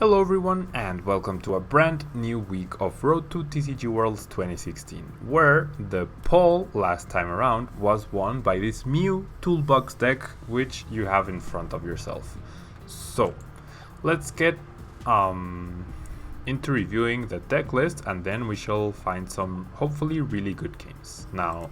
Hello everyone and welcome to a brand new week of Road to TCG Worlds 2016, where the poll last time around was won by this Mew Toolbox deck which you have in front of yourself. So let's get into reviewing the deck list, and then we shall find some hopefully really good games. Now,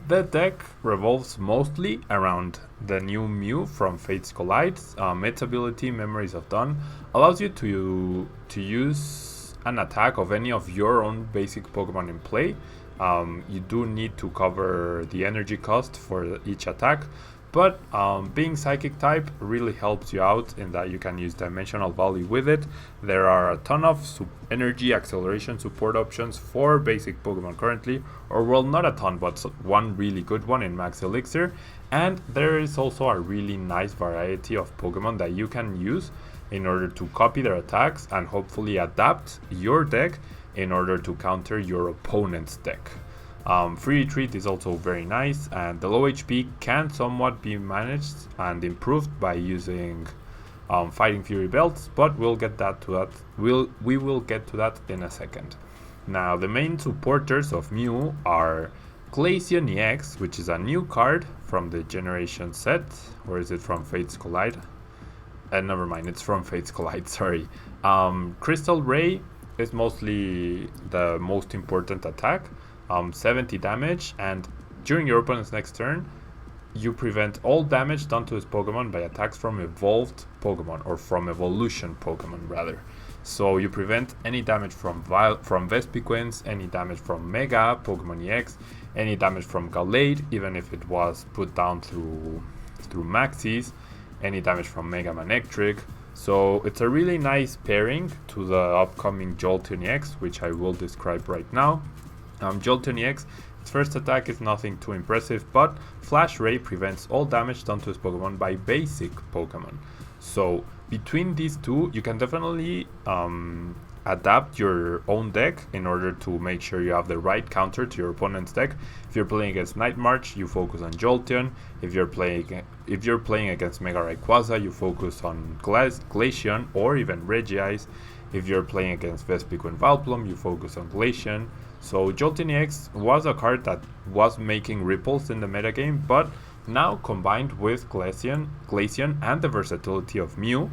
the deck revolves mostly around the new Mew from Fates Collide. Its ability, Memories of Dawn, allows you to use an attack of any of your own basic Pokemon in play. You do need to cover the energy cost for each attack, but being Psychic type really helps you out in that you can use Dimensional Volley with it. There are a ton of energy acceleration support options for basic Pokemon currently, or well, not a ton, but one really good one in Max Elixir. And there is also a really nice variety of Pokemon that you can use in order to copy their attacks and hopefully adapt your deck in order to counter your opponent's deck. Free Retreat is also very nice, and the low HP can somewhat be managed and improved by using Fighting Fury belts, but we'll get that to that. We will get to that in a second. Now, the main supporters of Mew are Glaceon EX, which is a new card from the Generation set, or is it from Fates Collide? Never mind, it's from Fates Collide, sorry. Crystal Ray is mostly the most important attack. 70 damage, and during your opponent's next turn, you prevent all damage done to his Pokemon by attacks from evolved Pokemon, or from evolution Pokemon rather. So you prevent any damage from Vespiquen, any damage from Mega Pokemon EX, any damage from Gallade, even if it was put down through Maxis, any damage from Mega Manectric. So it's a really nice pairing to the upcoming Jolteon EX, which I will describe right now. Jolteon EX, its first attack is nothing too impressive, but Flash Ray prevents all damage done to his Pokemon by basic Pokemon. So between these two, you can definitely adapt your own deck in order to make sure you have the right counter to your opponent's deck. If you're playing against Night March, you focus on Jolteon. If you're playing against Mega Rayquaza, you focus on Glaceon or even Regice. If you're playing against Vespiquen Vileplume, you focus on Glaceon. So Jolteon EX was a card that was making ripples in the metagame, but now combined with Glaceon and the versatility of Mew,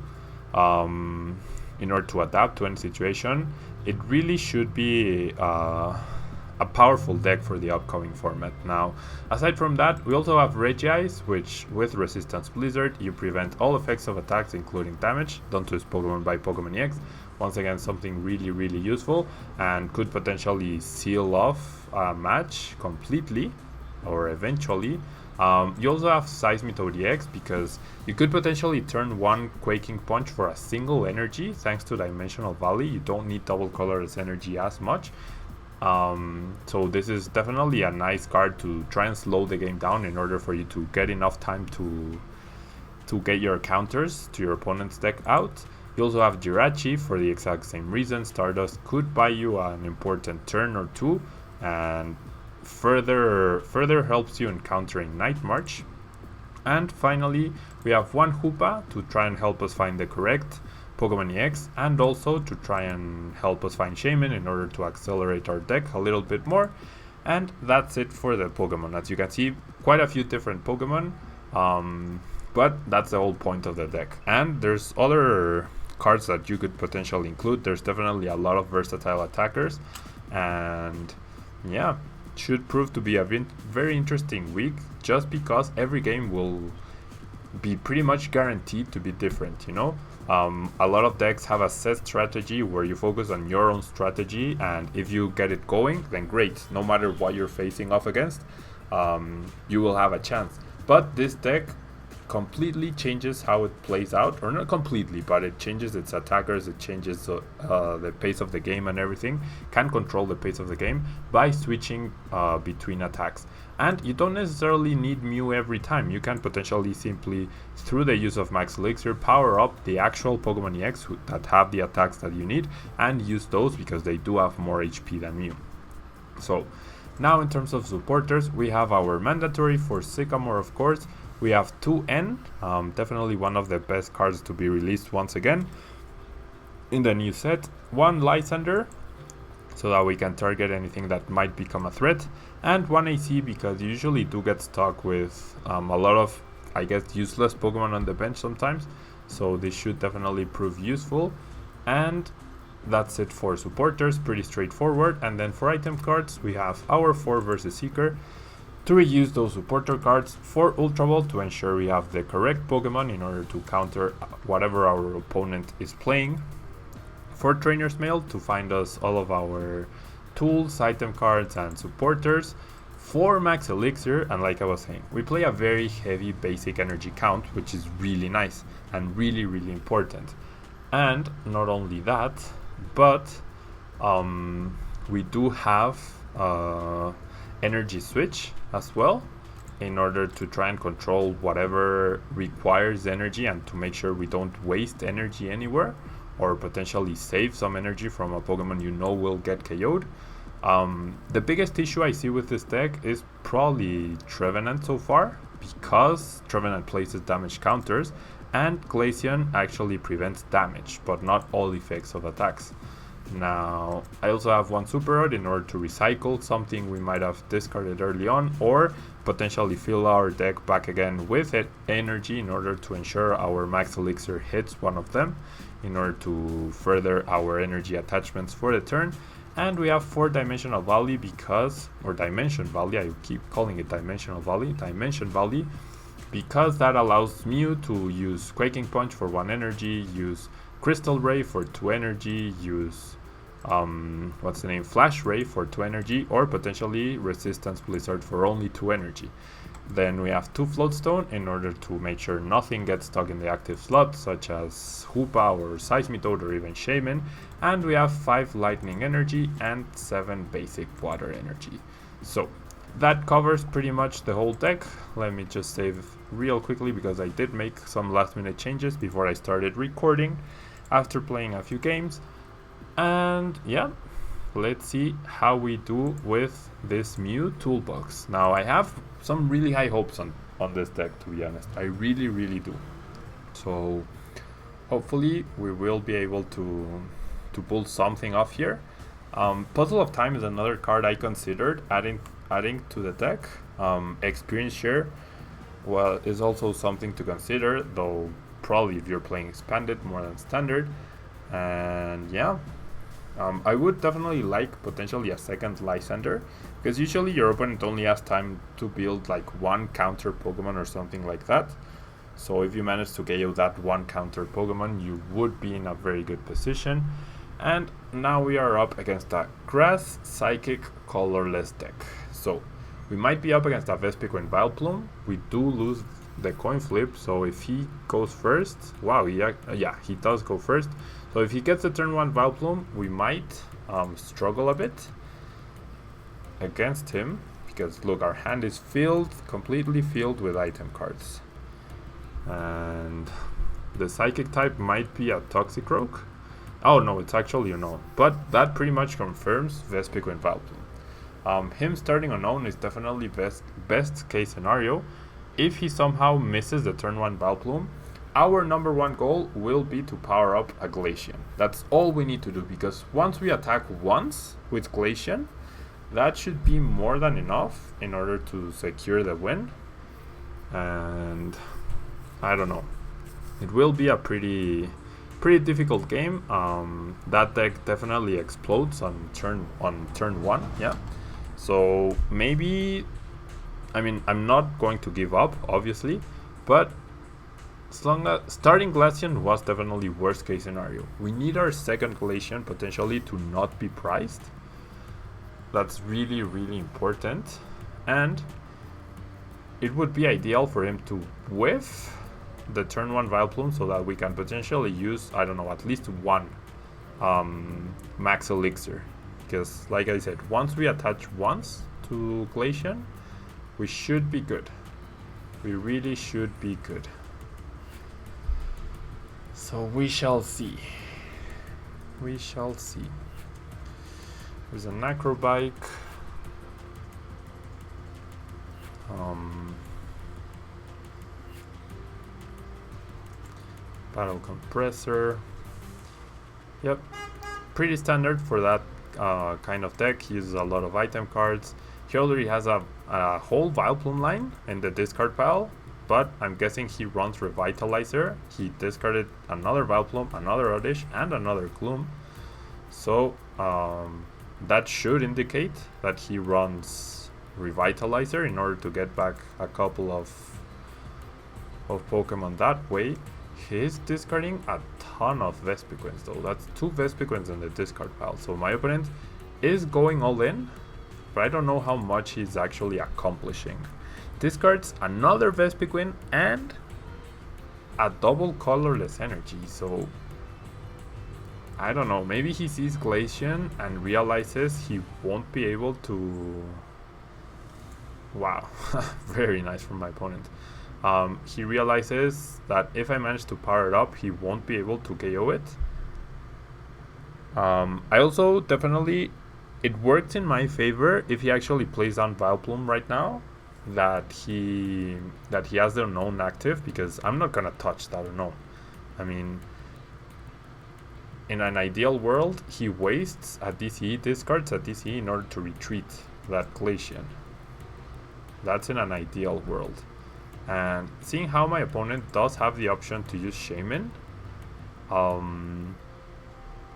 in order to adapt to any situation, it really should be a powerful deck for the upcoming format. Now, aside from that, we also have Regice, which with Resistance Blizzard, you prevent all effects of attacks, including damage done to his Pokemon by Pokemon EX. Once again, something really useful, and could potentially seal off a match completely, or eventually. You also have Seismitoad EX, because you could potentially turn one Quaking Punch for a single energy. Thanks to Dimensional Valley, you don't need double colorless energy as much. So this is definitely a nice card to try and slow the game down in order for you to get enough time to get your counters to your opponent's deck out. You also have Jirachi for the exact same reason. Stardust could buy you an important turn or two, and further helps you in countering Night March. And finally, we have one Hoopa to try and help us find the correct Pokemon EX, and also to try and help us find Shaman in order to accelerate our deck a little bit more. And that's it for the Pokemon. As you can see, quite a few different Pokemon, but that's the whole point of the deck. And there's other cards that you could potentially include. There's definitely a lot of versatile attackers, and yeah, should prove to be a very interesting week, just because every game will be pretty much guaranteed to be different, you know. A lot of decks have a set strategy where you focus on your own strategy, and if you get it going, then great. No matter what you're facing off against, you will have a chance. But this deck completely changes how it plays out, or not completely, but it changes its attackers, it changes the pace of the game and everything, can control the pace of the game by switching between attacks. And you don't necessarily need Mew every time. You can potentially simply, through the use of Max Elixir, power up the actual Pokemon EX that have the attacks that you need, and use those because they do have more HP than Mew. So now in terms of supporters, we have our mandatory for Sycamore, of course. We have 2N, definitely one of the best cards to be released once again. in the new set, 1 Lysander, so that we can target anything that might become a threat, and 1 AC because you usually do get stuck with a lot of, I guess, useless Pokemon on the bench sometimes, so this should definitely prove useful. And that's it for supporters, pretty straightforward. And then for item cards, we have our 4 versus Seeker to reuse those supporter cards for Ultra Ball to ensure we have the correct Pokemon in order to counter whatever our opponent is playing. For Trainer's Mail to find us all of our tools, item cards, and supporters. For Max Elixir, and like I was saying, we play a very heavy basic energy count, which is really nice and really, really important. And not only that, but we do have energy switch as well in order to try and control whatever requires energy and to make sure we don't waste energy anywhere or potentially save some energy from a Pokemon you know will get KO'd. The biggest issue I see with this deck is probably Trevenant so far, because Trevenant places damage counters and Glaceon actually prevents damage, but not all effects of attacks. Now, I also have 1 Super Rod in order to recycle something we might have discarded early on, or potentially fill our deck back again with energy in order to ensure our Max Elixir hits one of them, in order to further our energy attachments for the turn. And we have 4 Dimensional Valley because, or Dimension Valley, I keep calling it Dimension Valley, because that allows Mew to use Quaking Punch for 1 energy, use Crystal Ray for 2 energy, use Flash Ray for 2 energy, or potentially Resistance Blizzard for only 2 energy. Then we have 2 Floatstone in order to make sure nothing gets stuck in the active slot, such as Hoopa or Seismitoad or even Shaman. And we have 5 Lightning Energy and 7 basic Water Energy. So that covers pretty much the whole deck. Let me just save real quickly because I did make some last minute changes before I started recording after playing a few games. And yeah, let's see how we do with this Mew Toolbox. Now I have some really high hopes on this deck, to be honest. I really, really do. So hopefully we will be able to pull something off here. Puzzle of Time is another card I considered adding to the deck. Experience Share, well, is also something to consider, though probably if you're playing Expanded more than Standard. And yeah, I would definitely like potentially a second Lysander, because usually your opponent only has time to build like 1 counter Pokemon or something like that. So if you manage to KO that 1 counter Pokemon, you would be in a very good position. And now we are up against a Grass Psychic colorless deck. So we might be up against a Vespiquen Vileplume. We do lose the coin flip, so if he goes first, wow, yeah, he does go first. So if he gets the turn 1 Vileplume, we might struggle a bit against him, because look, our hand is completely filled with item cards. And the Psychic type might be a Toxicroak. Oh no, it's actually Unknown, but that pretty much confirms Vespiquen Vileplume. Him starting Unknown is definitely best case scenario. If he somehow misses the turn 1 Vileplume, our number 1 goal will be to power up a Glaceon. That's all we need to do, because once we attack once with Glaceon, that should be more than enough in order to secure the win. And I don't know, it will be a pretty difficult game. That deck definitely explodes on turn 1, yeah. So maybe, I mean, I'm not going to give up, obviously, but as long as starting Glaceon was definitely worst case scenario. We need our second Glaceon potentially to not be priced. That's really, really important. And it would be ideal for him to whiff the turn 1 Vileplume so that we can potentially use, I don't know, at least 1 Max Elixir. Because like I said, once we attach once to Glaceon, we should be good. We really should be good. So we shall see. We shall see. There's an Acrobike. Battle Compressor. Yep, pretty standard for that kind of deck. He uses a lot of item cards. He already has a whole Vileplume line in the discard pile, but I'm guessing he runs Revitalizer. He discarded another Vileplume, another Oddish, and another Gloom. So that should indicate that he runs Revitalizer in order to get back a couple of Pokemon that way. He's discarding a ton of Vespiquen though. That's 2 Vespiquen in the discard pile. So my opponent is going all in, but I don't know how much he's actually accomplishing. Discards another Vespiquen and a double colorless energy. So I don't know. Maybe he sees Glaceon and realizes he won't be able to. Wow, very nice from my opponent. He realizes that if I manage to power it up, he won't be able to KO it. I also definitely, it works in my favor if he actually plays down Vileplume right now, that he has the unknown active, because I'm not gonna touch that unknown. I mean, in an ideal world, he wastes a DCE, discards a DCE in order to retreat that Glaceon. That's in an ideal world. And seeing how my opponent does have the option to use Shaman in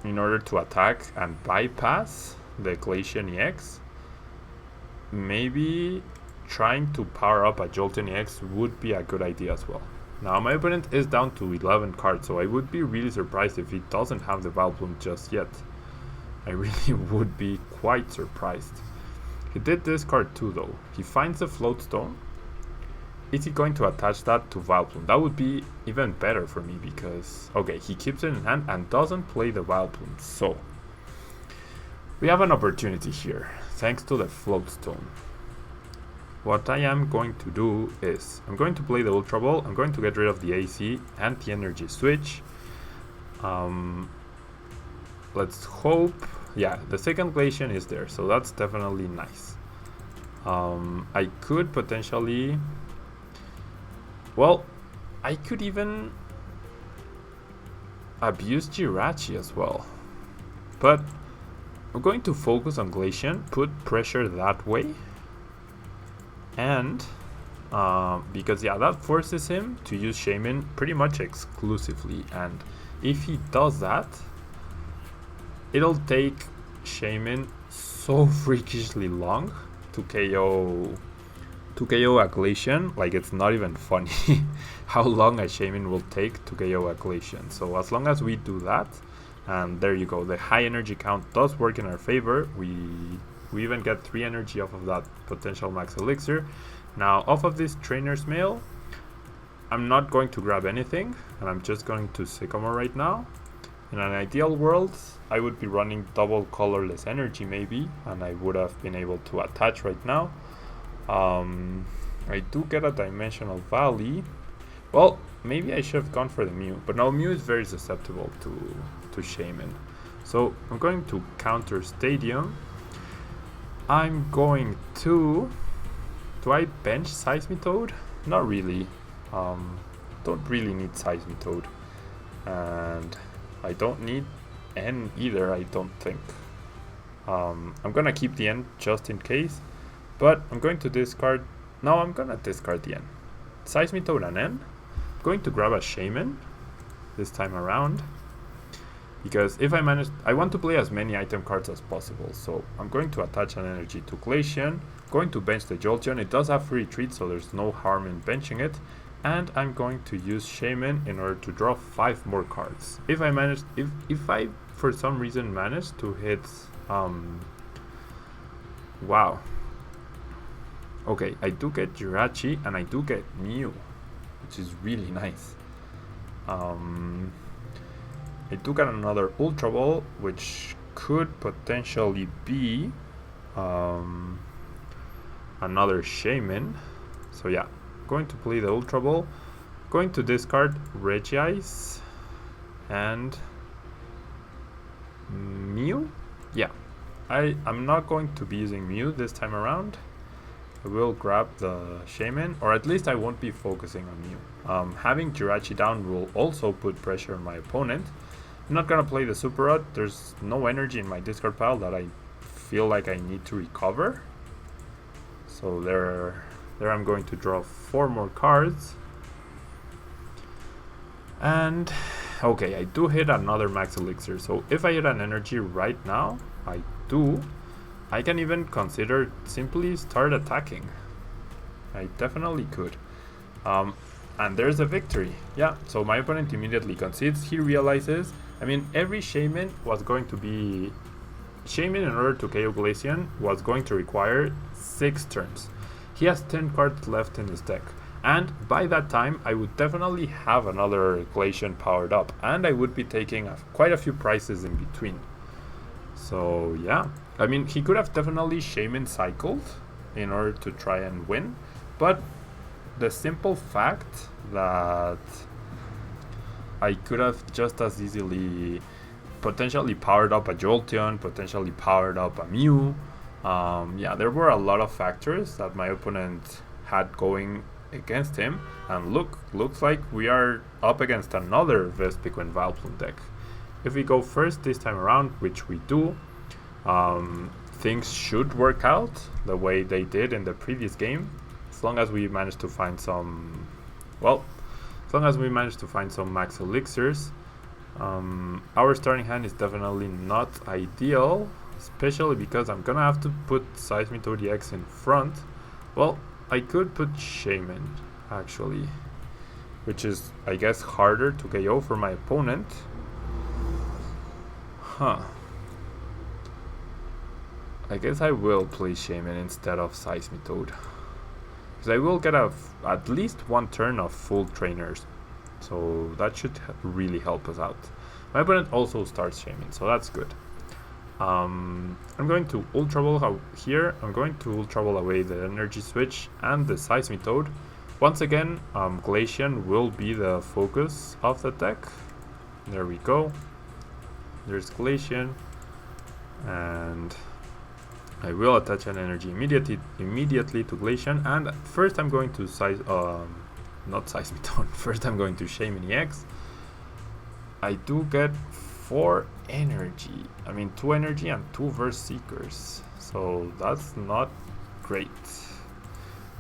order to attack and bypass the Glaceon EX, maybe trying to power up a Jolteon EX would be a good idea as well. Now my opponent is down to 11 cards, so I would be really surprised if he doesn't have the Vileplume just yet. I really would be quite surprised. He did discard 2 though. He finds the Floatstone. Is he going to attach that to Vileplume? That would be even better for me because, okay, he keeps it in hand and doesn't play the Vileplume. So, we have an opportunity here, thanks to the Floatstone. What I am going to do is, I'm going to play the Ultra Ball, I'm going to get rid of the AC and the Energy Switch. Let's hope, yeah, the second Glaceon is there, so that's definitely nice. I could potentially, well, I could even abuse Jirachi as well, but I'm going to focus on Glaceon, put pressure that way, and because yeah, that forces him to use Shaman pretty much exclusively, and if he does that, it'll take Shaman so freakishly long to KO a Glaceon, like it's not even funny how long a Shaman will take to KO a Glaceon. So as long as we do that, and there you go, the high energy count does work in our favor. We even get 3 energy off of that potential max elixir. Now off of this Trainer's Mail, I'm not going to grab anything, and I'm just going to Sycamore right now. In an ideal world, I would be running double colorless energy maybe, and I would have been able to attach right now. I do get a Dimensional Valley. Well, maybe I should have gone for the Mew, but now Mew is very susceptible to Shaman. So I'm going to counter Stadium. I'm going to... Do I bench Seismitoad? Not really. Don't really need Seismitoad. And I don't need N either, I don't think. I'm gonna keep the N just in case. But I'm going to discard... No, I'm gonna discard the N. Seismitoad and N. I'm going to grab a Shaman this time around. Because if I manage... I want to play as many item cards as possible. So I'm going to attach an energy to Glaceon. Going to bench the Jolteon. It does have free retreat, so there's no harm in benching it. And I'm going to use Shaman in order to draw 5 more cards. If I manage... If I, for some reason, manage to hit... Wow. Okay, I do get Jirachi and I do get Mew, which is really nice. I do get another Ultra Ball, which could potentially be another Shaman. So yeah, going to play the Ultra Ball, going to discard Regice and Mew. Yeah, I'm not going to be using Mew this time around. I will grab the Shaman, or at least I won't be focusing on Mew. Having Jirachi down will also put pressure on my opponent, I'm not gonna play the Super Rod. There's no energy in my discard pile that I feel like I need to recover. So there I'm going to draw 4 more cards. And okay, I do hit another max elixir. So if I hit an energy right now, I can even consider simply start attacking. I definitely could. And there's a victory. Yeah, so my opponent immediately concedes. He realizes, I mean, every Shaman was going to be... Shaman, in order to KO Glaceon, was going to require 6 turns. He has 10 cards left in his deck. And by that time, I would definitely have another Glaceon powered up. And I would be taking quite a few prizes in between. So yeah, I mean, he could have definitely Shaman cycled in order to try and win. But the simple fact that I could have just as easily potentially powered up a Jolteon, potentially powered up a Mew. Yeah, there were a lot of factors that my opponent had going against him, and looks like we are up against another Vespiquen Vileplume deck. If we go first this time around, which we do, things should work out the way they did in the previous game, as long as we manage to find some, well, as long as we manage to find some max elixirs. Our starting hand is definitely not ideal, especially because I'm gonna have to put Seismitoad EX in front. Well, I could put Shaman, actually, which is, I guess, harder to KO for my opponent. Huh. I guess I will play Shaman instead of Seismitoad, because I will get at least 1 turn of full trainers, so that should really help us out. My opponent also starts Shaman, so that's good. I'm going to Ultra Ball here. I'm going to Ultra Ball away the Energy Switch and the Seismitoad. Once again, Glaceon will be the focus of the deck. There we go. There's Glaceon, and I will attach an energy immediately to Glaceon. And first, I'm going to not Seismitoad. First, I'm going to Shaman EX. I do get 4 energy. I mean, 2 energy and 2 Verse Seekers. So that's not great.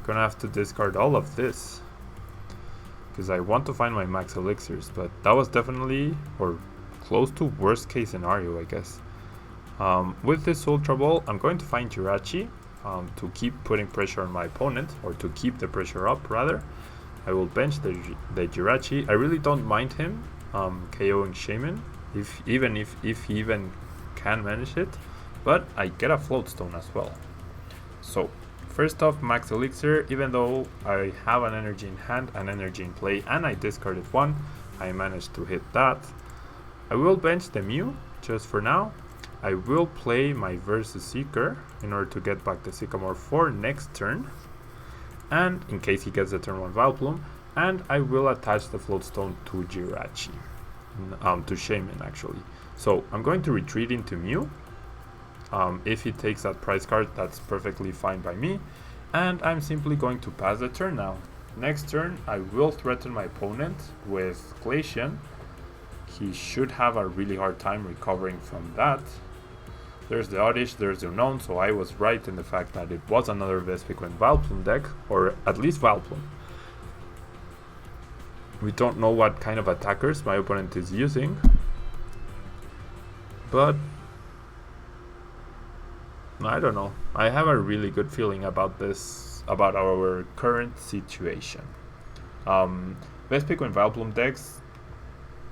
Gonna have to discard all of this, because I want to find my max elixirs, but that was definitely, or close to, worst case scenario, I guess. With this Ultra Ball, I'm going to find Jirachi to keep putting pressure on my opponent, or to keep the pressure up rather. I will bench the Jirachi. I really don't mind him KOing Shaman, if he even can manage it, but I get a Float Stone as well. So first off, max elixir. Even though I have an energy in hand, an energy in play, and I discarded 1, I managed to hit that. I will bench the Mew just for now. I will play my Versus Seeker in order to get back the Sycamore for next turn, and in case he gets the turn 1 Vileplume, and I will attach the Float Stone to Jirachi, to Shaman actually. So I'm going to retreat into Mew. If he takes that prize card, that's perfectly fine by me, and I'm simply going to pass the turn now. Next turn, I will threaten my opponent with Glaceon. He should have a really hard time recovering from that. There's the Oddish, there's the Unknown, so I was right in the fact that it was another Vespiquen Vileplume deck, or at least Vileplume. We don't know what kind of attackers my opponent is using, but I don't know. I have a really good feeling about this, about our current situation. Vespiquen Vileplume decks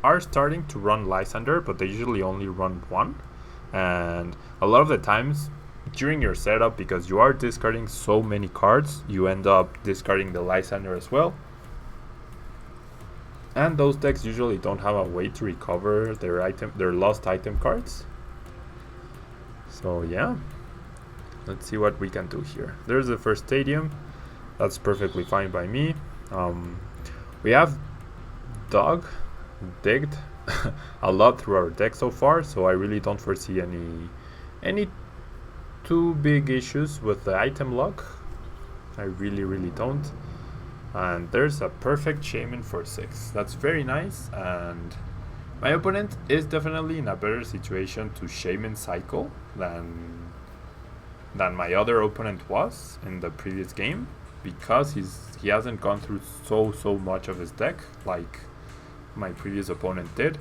are starting to run Lysander, but they usually only run 1, and a lot of the times during your setup, because you are discarding so many cards, you end up discarding the Lysander as well, and those decks usually don't have a way to recover their lost item cards. So yeah, let's see what we can do here. There's the first stadium. That's perfectly fine by me. We have digged a lot through our deck so far, so I really don't foresee any too big issues with the item luck. I really don't. And there's a perfect Shaman for 6. That's very nice, and My opponent is definitely in a better situation to Shaman Cycle than my other opponent was in the previous game, because he hasn't gone through so much of his deck like my previous opponent did.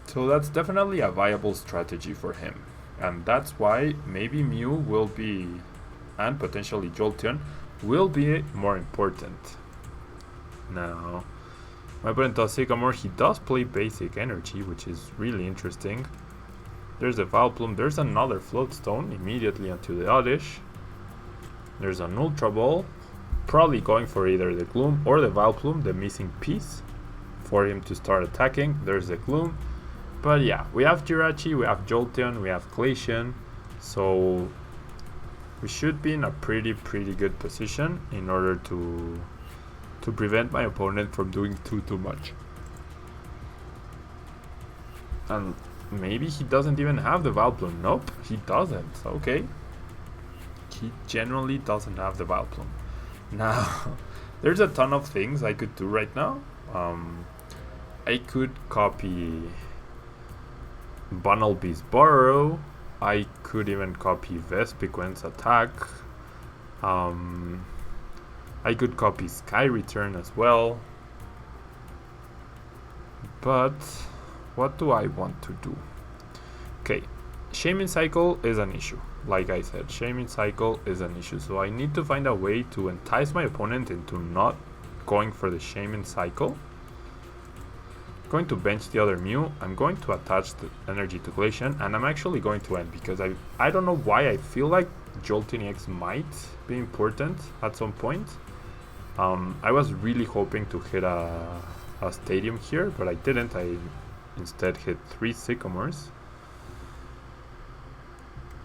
So that's definitely a viable strategy for him, and that's why maybe Mew will be, and potentially Jolteon, will be more important. Now, my opponent does Sycamore. He does play basic energy, which is really interesting. There's a Vileplume. There's another Floatstone immediately onto the Oddish. There's an Ultra Ball. Probably going for either the Gloom or the Vileplume, the missing piece, for him to start attacking. There's the Gloom. But yeah, we have Jirachi, we have Jolteon, we have Glaceon. So we should be in a pretty good position in order to prevent my opponent from doing too much. And maybe he doesn't even have the Vileplume. Nope, he doesn't. Okay. He generally doesn't have the Vileplume. Now, there's a ton of things I could do right now. I could copy Bunnelby's Burrow. I could even copy Vespiquen's attack. I could copy Sky Return as well. But what do I want to do? Okay, Shaman Cycle is an issue. Like I said, Shaman Cycle is an issue. So I need to find a way to entice my opponent into not going for the Shaman Cycle. I'm going to bench the other Mew. I'm going to attach the energy to Glaceon, and I'm actually going to end, because I don't know why I feel like Jolteon EX might be important at some point. I was really hoping to hit a Stadium here, but I didn't. I instead hit 3 Sycamores.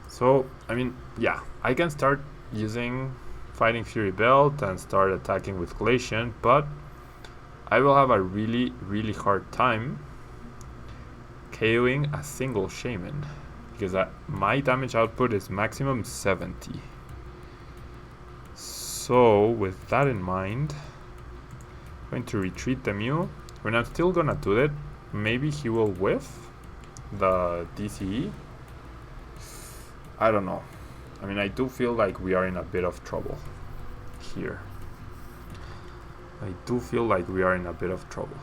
So, I mean, yeah, I can start using Fighting Fury Belt and start attacking with Glaceon, but I will have a really hard time KOing a single Shaman, because my damage output is maximum 70. So, with that in mind, I'm going to retreat the Mew. When I'm still gonna do it, maybe he will whiff the DCE. I don't know. I mean, I do feel like we are in a bit of trouble here. I do feel like we are in a bit of trouble.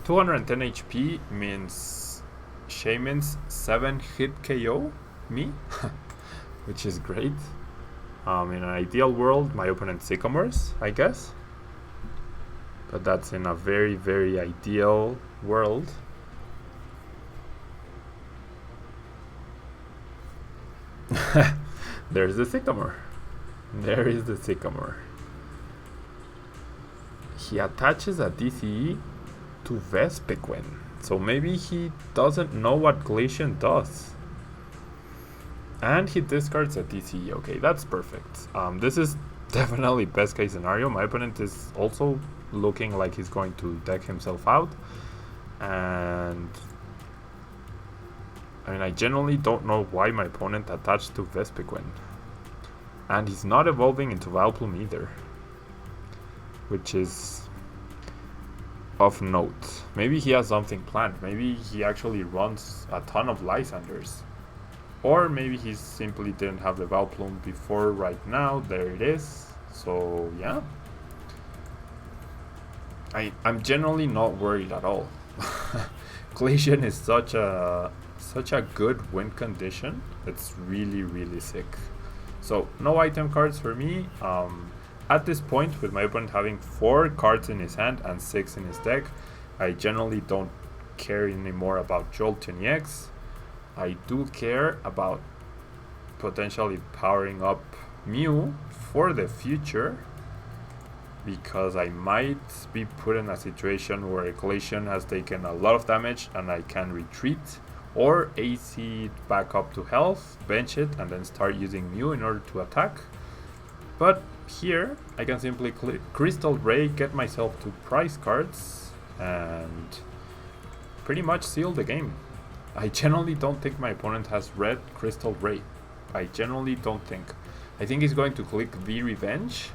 210 HP means Shaman's 7 hit KO me, which is great. In an ideal world, my opponent Sycamores, I guess. But that's in a very ideal world. There's the Sycamore. There is the Sycamore. He attaches a DCE to Vespiquen. So maybe he doesn't know what Glaceon does. And he discards a DCE. Okay, that's perfect. This is definitely best case scenario. My opponent is also looking like he's going to deck himself out. And I mean, I genuinely don't know why my opponent attached to Vespiquen. And he's not evolving into Vileplume either, which is of note. Maybe he has something planned. Maybe he actually runs a ton of Lysanders. Or maybe he simply didn't have the Vileplume before right now. There it is. So, yeah. I'm generally not worried at all. Glaceon is such a good win condition. It's really sick. So, no item cards for me. At this point, with my opponent having 4 cards in his hand and 6 in his deck, I generally don't care anymore about Jolteon EX. I do care about potentially powering up Mew for the future, because I might be put in a situation where Glaceon has taken a lot of damage and I can retreat, or AC it back up to health, bench it, and then start using Mew in order to attack. But here, I can simply Crystal Ray, get myself 2 prize cards, and pretty much seal the game. I generally don't think my opponent has read Crystal Ray. I generally don't think. I think he's going to click V Revenge,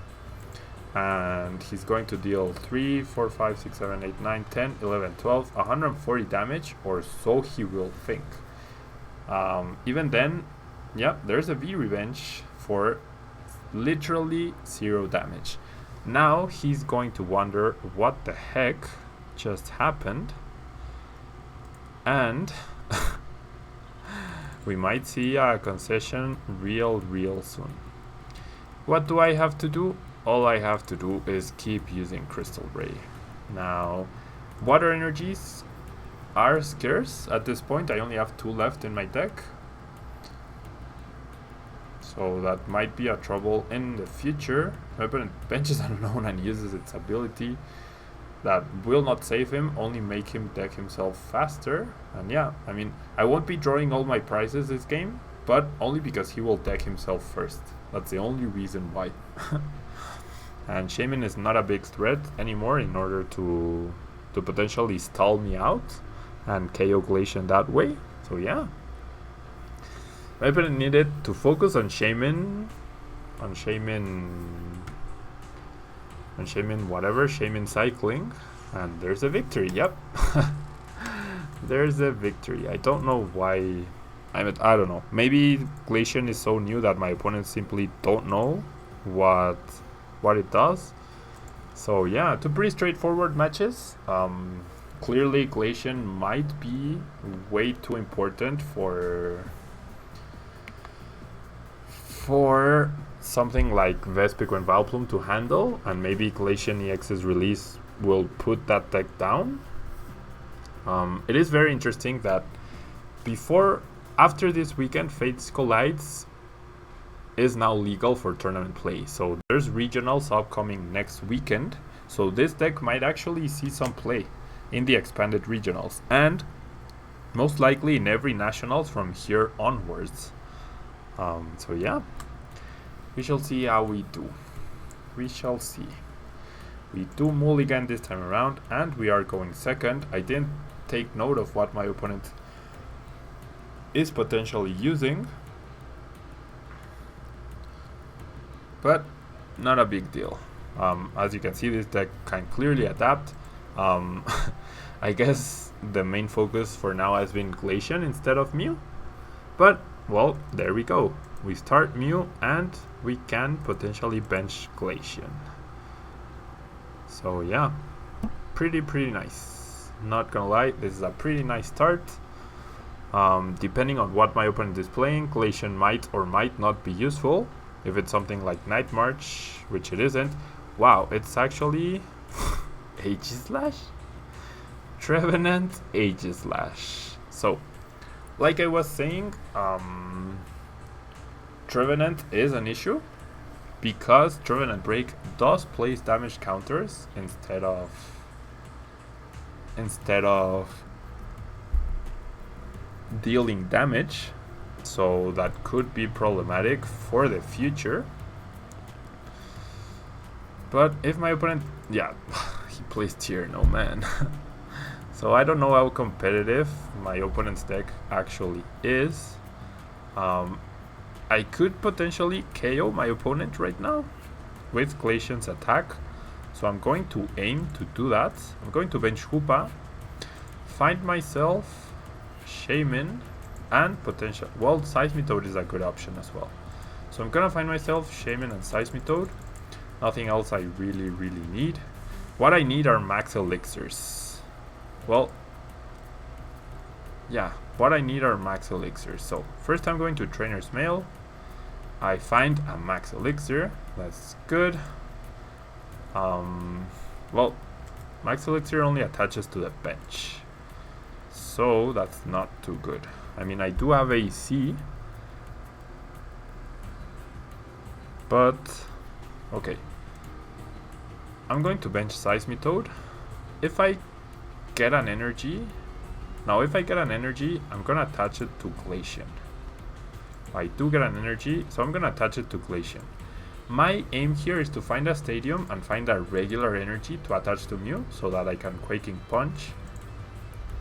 and he's going to deal 3, 4, 5, 6, 7, 8, 9, 10, 11, 12, 140 damage, or so he will think. Even then, yeah, there's a V revenge for literally 0 damage. Now he's going to wonder what the heck just happened, and we might see a concession real soon. What do I have to do? All I have to do is keep using Crystal Ray. Now, water energies are scarce at this point. I only have 2 left in my deck, so that might be a trouble in the future. My opponent benches Unknown and uses its ability that will not save him, only make him deck himself faster. And yeah, I mean, I won't be drawing all my prizes this game, but only because he will deck himself first. That's the only reason why. And Shaman is not a big threat anymore in order to potentially stall me out and KO Glaceon that way. So yeah, my opponent needed to focus on Shaman cycling, and there's a victory. Yep. There's a victory. I don't know why. I don't know. Maybe Glaceon is so new that my opponents simply don't know what it does. So yeah, 2 pretty straightforward matches. Clearly Glaceon might be way too important for something like Vespiquen and Vileplume to handle, and maybe Glaceon EX's release will put that deck down. It is very interesting that after this weekend, Fates Collides is now legal for tournament play. So there's regionals upcoming next weekend. So this deck might actually see some play in the expanded regionals, and most likely in every nationals from here onwards. So yeah, we shall see how we do. We shall see. We do mulligan this time around, and we are going second. I didn't take note of what my opponent is potentially using, but not a big deal. As you can see, this deck can clearly adapt. I guess the main focus for now has been Glaceon instead of Mew, but well, there we go. We start Mew and we can potentially bench Glaceon. So yeah, pretty nice. Not gonna lie, this is a pretty nice start. Depending on what my opponent is playing, Glaceon might or might not be useful. If it's something like Night March, which it isn't. Wow, it's actually Aegislash? Trevenant Aegislash. So, like I was saying, Trevenant is an issue because Trevenant Break does place damage counters instead of dealing damage, so that could be problematic for the future. But if my opponent, yeah, he plays tier, no man. So I don't know how competitive my opponent's deck actually is. I could potentially KO my opponent right now with Glaceon's attack, so I'm going to aim to do that. I'm going to bench Hoopa, find myself Shaman, and potential, well, Seismitoad is a good option as well. So I'm gonna find myself Shaman and Seismitoad. Nothing else I really need. What I need are max elixirs. Well, yeah, what I need are max elixirs. So first I'm going to Trainer's Mail. I find a max elixir. That's good. Well, max elixir only attaches to the bench, so that's not too good. I mean, I do have AC, but okay. I'm going to bench Seismitoad. If I get an energy, I'm gonna attach it to Glaceon. I do get an energy, so I'm gonna attach it to Glaceon. My aim here is to find a stadium and find a regular energy to attach to Mew so that I can Quaking Punch.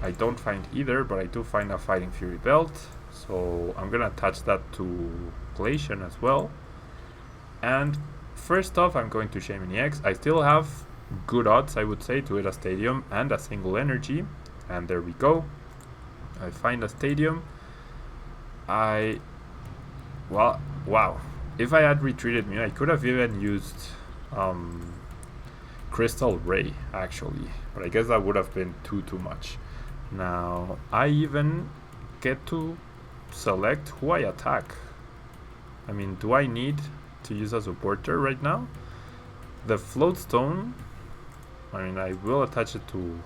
I don't find either, but I do find a Fighting Fury Belt, so I'm gonna attach that to Glaceon as well. And first off, I'm going to Jolteon EX. I still have good odds, I would say, to hit a stadium and a single energy. And there we go. I find a stadium. Wow. If I had retreated Mew, I could have even used Crystal Ray, actually. But I guess that would have been too much. Now, I even get to select who I attack. I mean, do I need to use a supporter right now? The Float Stone, I mean, I will attach it to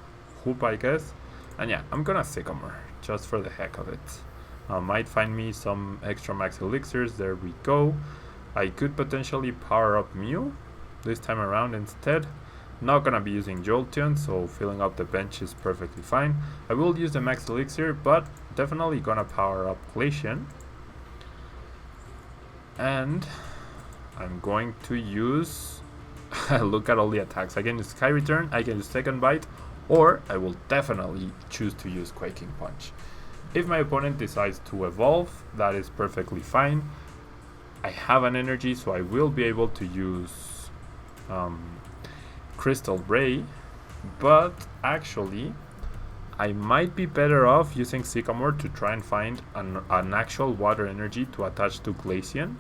Hoop, I guess. And yeah, I'm gonna Sycamore, just for the heck of it. Might find me some extra max elixirs, there we go. I could potentially power up Mew this time around instead. Not gonna be using Jolteon, so filling up the bench is perfectly fine. I will use the max elixir, but definitely gonna power up Glaceon. And I'm going to use look at all the attacks. I can use Sky Return, I can use Second Bite, or I will definitely choose to use Quaking Punch. If my opponent decides to evolve, that is perfectly fine. I have an energy, so I will be able to use Crystal Ray, but actually I might be better off using Sycamore to try and find an actual water energy to attach to Glaceon.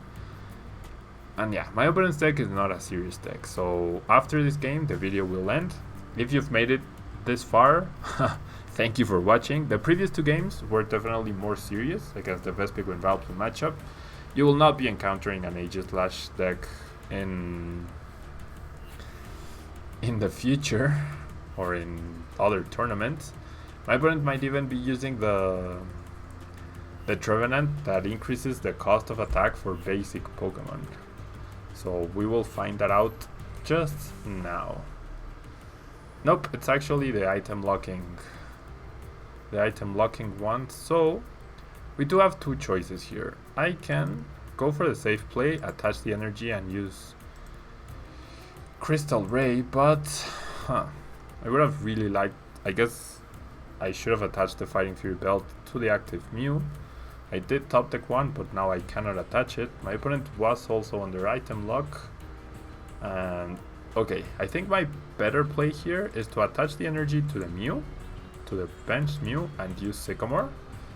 And yeah, my opponent's deck is not a serious deck, so after this game the video will end. If you've made it this far, thank you for watching. The previous two games were definitely more serious against the Vespiquen and Valplum matchup. You will not be encountering an Aegislash deck in the future or in other tournaments. My opponent might even be using the Trevenant that increases the cost of attack for basic Pokemon. So we will find that out just now. Nope, it's actually the item locking one. So we do have two choices here. I can go for the safe play, attach the energy and use Crystal Ray, but I would have really liked, I guess I should have attached the Fighting Fury Belt to the active Mew. I did top deck one, but now I cannot attach it. My opponent was also under item lock. And okay, I think my better play here is to attach the energy to the Mew, to the bench Mew, and use Sycamore.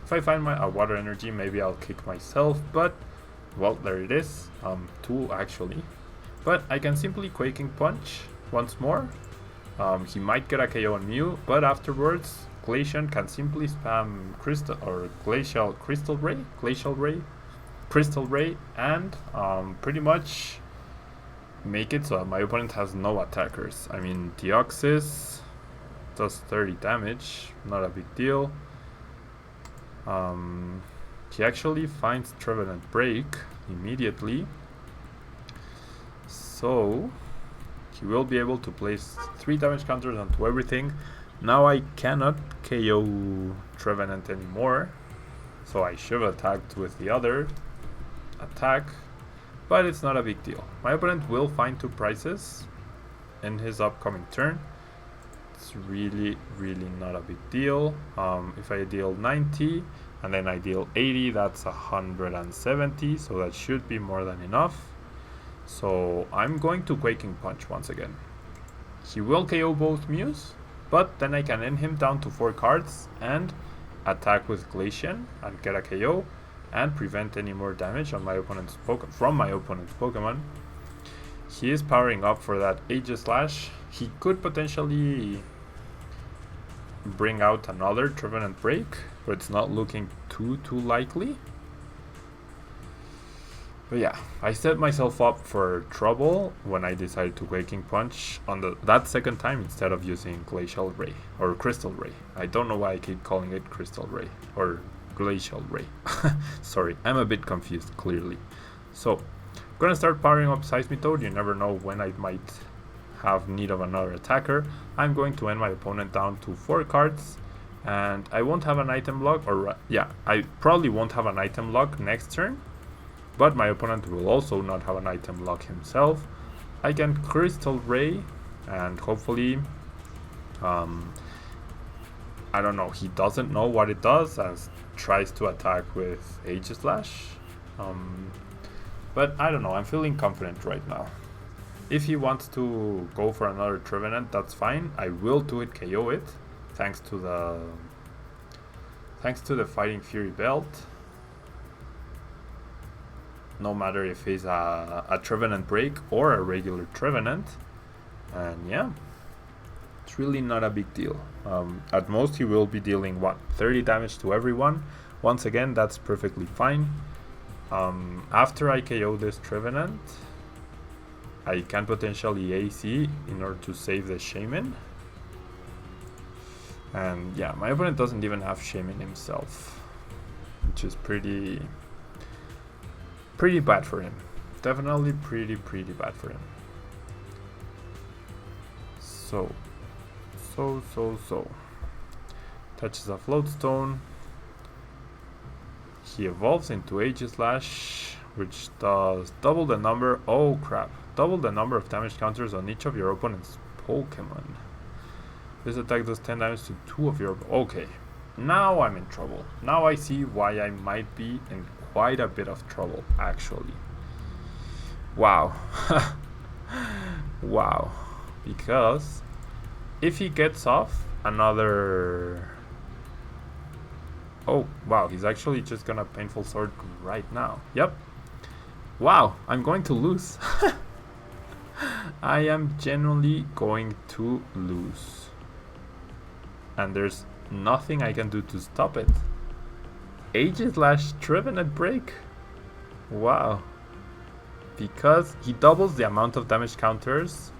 If I find a water energy, maybe I'll kick myself, but well, there it is. Two actually. But I can simply Quaking Punch once more. He might get a KO on Mew, but afterwards Glaceon can simply spam Crystal Ray, and pretty much make it so my opponent has no attackers. I mean, Deoxys does 30 damage, not a big deal. He actually finds Trevenant Break immediately, so he will be able to place 3 damage counters onto everything. Now I cannot KO Trevenant anymore, so I should have attacked with the other attack, but it's not a big deal. My opponent will find 2 prizes in his upcoming turn. It's really not a big deal. If I deal 90 and then I deal 80, that's 170, so that should be more than enough. So I'm going to Quaking Punch once again. He will KO both Mews, but then I can end him down to 4 cards and attack with Glaceon and get a KO and prevent any more damage on my opponent's from my opponent's Pokemon. He is powering up for that Aegislash. He could potentially bring out another Trevenant Break, but it's not looking too likely. But yeah, I set myself up for trouble when I decided to Quaking Punch on that second time instead of using Glacial Ray or Crystal Ray. I don't know why I keep calling it Crystal Ray or Glacial Ray. Sorry, I'm a bit confused, clearly. So, I'm gonna start powering up Seismitoad. You never know when I might have need of another attacker. I'm going to end my opponent down to 4 cards, and I won't have an item lock, or yeah, I probably won't have an item lock next turn. But my opponent will also not have an item lock himself. I can Crystal Ray and hopefully, I don't know, he doesn't know what it does and tries to attack with Aegislash. But I don't know, I'm feeling confident right now. If he wants to go for another Trevenant, that's fine. I will 2-hit KO it, thanks to the Fighting Fury belt. No matter if he's a Trevenant break or a regular Trevenant. And yeah, it's really not a big deal. At most he will be dealing 30 damage to everyone. Once again, that's perfectly fine. After I KO this Trevenant, I can potentially AC in order to save the Shaman. And yeah, my opponent doesn't even have Shaman himself, which is pretty bad for him. Definitely pretty bad for him. So. Touches a Floatstone. He evolves into Aegislash, which does double the number. Oh crap! Double the number of damage counters on each of your opponent's Pokemon. This attack does 10 damage to 2 of your. Okay, now I'm in trouble. Now I see why I might be in quite a bit of trouble, actually. Wow. Wow. Because if he gets off another... Oh, wow, he's actually just gonna Painful Sword right now. Yep. Wow, I'm going to lose. I am genuinely going to lose. And there's nothing I can do to stop it. Aegislash Trevenant break. Wow. Because he doubles the amount of damage counters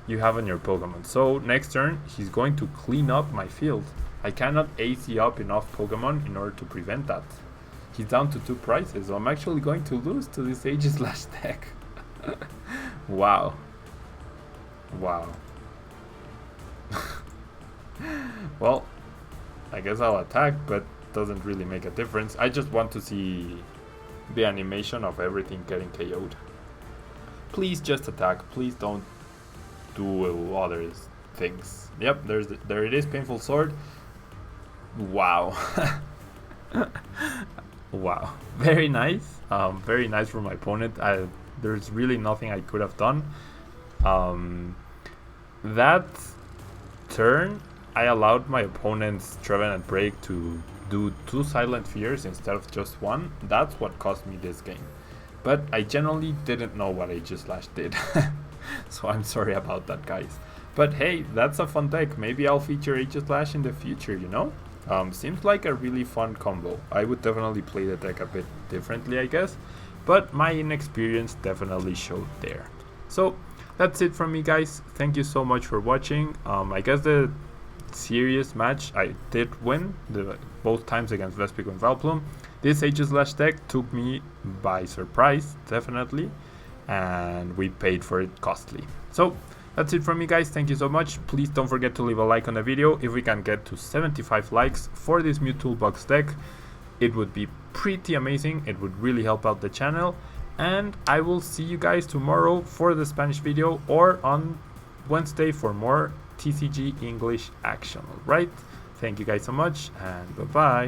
you have on your Pokemon. So next turn he's going to clean up my field. I cannot AC up enough Pokemon in order to prevent that. He's down to 2 prices, so I'm actually going to lose to this Aegislash deck. Wow. Wow. Well, I guess I'll attack, but doesn't really make a difference. I just want to see the animation of everything getting KO'd. Please just attack. Please don't do other things. Yep, there it is, Painful Sword. Wow. Wow, very nice. Very nice from my opponent. There's really nothing I could have done. That turn I allowed my opponent's Trevenant break to do 2 Silent Fears instead of just 1. That's what cost me this game. But I generally didn't know what Aegislash did. So I'm sorry about that, guys. But hey, that's a fun deck. Maybe I'll feature Aegislash in the future, you know? Seems like a really fun combo. I would definitely play the deck a bit differently, I guess. But my inexperience definitely showed there. So that's it from me, guys. Thank you so much for watching. I guess the serious match I did win both times against Vespiquen and Vileplume. This Aegislash deck took me by surprise, definitely, and we paid for it costly. So that's it from me, guys. Thank you so much. Please don't forget to leave a like on the video. If we can get to 75 likes for this new Toolbox deck, it would be pretty amazing. It would really help out the channel, and I will see you guys tomorrow for the Spanish video, or on Wednesday for more TCG English action. Alright, thank you guys so much, and bye bye.